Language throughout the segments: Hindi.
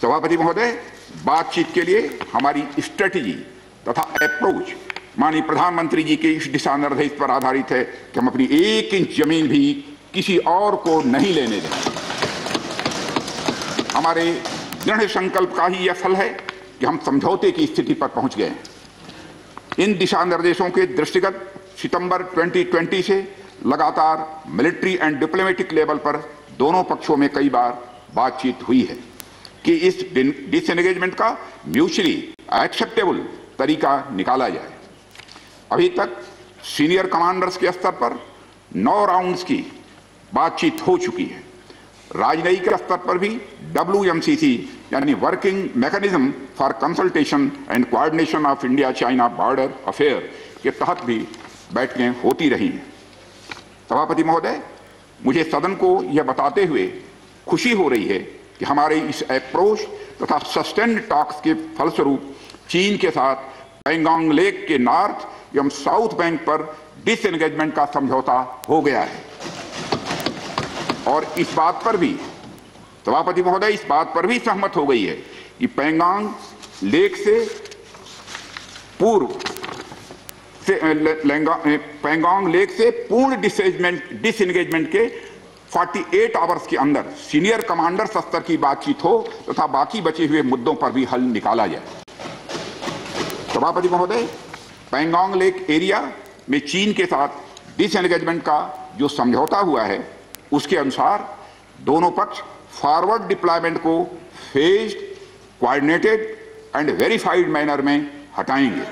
सभापति महोदय, बातचीत के लिए हमारी स्ट्रेटेजी तथा अप्रोच माननीय प्रधानमंत्री जी के इस दिशा निर्देश पर आधारित है कि हम अपनी 1 इंच जमीन भी किसी और को नहीं लेने देंगे। हमारे दृढ़ संकल्प का ही यह फल है कि हम समझौते की स्थिति पर पहुंच गए हैं। इन दिशा निर्देशों के दृष्टिगत सितंबर 2020 से लगातार मिलिट्री एंड डिप्लोमेटिक लेवल पर दोनों पक्षों में कई बार बातचीत हुई है कि इस डिसएंगेजमेंट का म्यूचुअली एक्सेप्टेबल तरीका निकाला जाए। अभी तक सीनियर कमांडर्स के स्तर पर 9 राउंड्स की बातचीत हो चुकी है। राजनयिक स्तर पर भी WMCC यानी working mechanism for consultation and coordination of India China border affair के तहत भी बैठकें होती रही हैं। सभापति महोदय, मुझे सदन को यह बताते हुए खुशी हो रही है कि हमारे इस अप्रोच तथा सस्टेन्ड टॉक्स के फलस्वरूप चीन के साथ पैंगोंग लेक के नॉर्थ एवं साउथ बैंक पर डिसएंगेजमेंट का समझौता हो गया है। और इस बात पर भी सभापति महोदय इस बात पर भी सहमत हो गई है कि पैंगोंग लेक से पूर्ण डिसएंगेजमेंट के 48 आवर्स के अंदर सीनियर कमांडर स्तर की बातचीत हो तथा बाकी बचे हुए मुद्दों पर भी हल निकाला जाए। सभापति महोदय, पैंगोंग लेक एरिया में चीन के साथ डिसएंगेजमेंट का जो समझौता हुआ है उसके अनुसार दोनों पक्ष फॉरवर्ड डिप्लॉयमेंट को phased, coordinated and verified manner में हटाएंगे।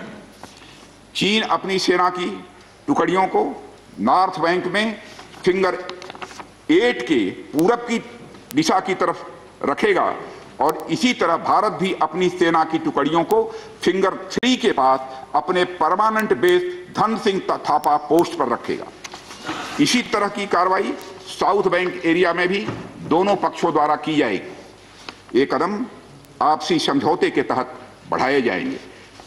चीन अपनी सेना की टुकड़ियों को नॉर्थ बैंक में फिंगर 8 के पूरब की दिशा की तरफ रखेगा और इसी तरह भारत भी अपनी सेना की टुकड़ियों को फिंगर 3 के पास अपने permanent base Dhan Singh Thapa post पर रखेगा। इसी तरह की कार्रवाई साउथ बैंक एरिया में भी दोनों पक्षों द्वारा की जाएगी। ये कदम आपसी समझौते के तहत बढ़ाए जाएंगे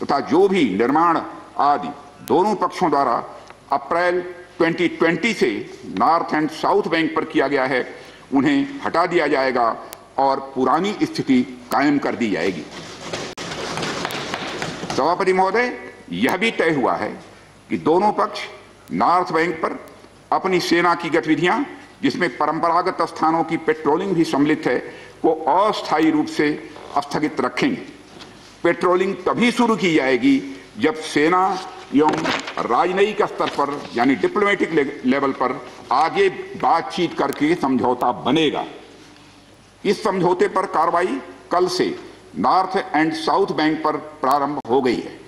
तथा जो भी निर्माण आदि दोनों पक्षों द्वारा अप्रैल 2020 से नॉर्थ एंड साउथ बैंक पर किया गया है उन्हें हटा दिया जाएगा और पुरानी स्थिति कायम कर दी जाएगी। सभापति महोदय, यह भी तय हुआ है कि दोनों पक्ष नॉर्थ बैंक पर अपनी सेना की गतिविधियां जिसमें परंपरागत स्थानों की पेट्रोलिंग भी सम्मिलित है को अस्थायी रूप से स्थगित रखेंगे। पेट्रोलिंग तभी शुरू की जाएगी जब सेना एवं राजनयिक स्तर पर यानी डिप्लोमेटिक लेवल पर आगे बातचीत करके समझौता बनेगा। इस समझौते पर कार्रवाई कल से नॉर्थ एंड साउथ बैंक पर प्रारंभ हो गई है।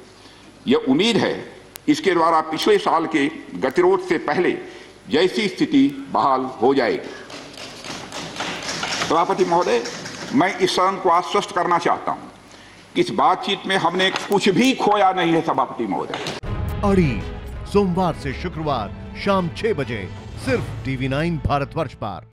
यह उम्मीद है इसके द्वारा पिछले साल के गतिरोध से पहले जैसी स्थिति बहाल हो जाएगी। सभापति महोदय, मैं इस सदन को आश्वस्त करना चाहता हूं कि इस बातचीत में हमने कुछ भी खोया नहीं है। सभापति महोदय, अड़ी सोमवार से शुक्रवार शाम 6 बजे सिर्फ TV9 भारतवर्ष पर।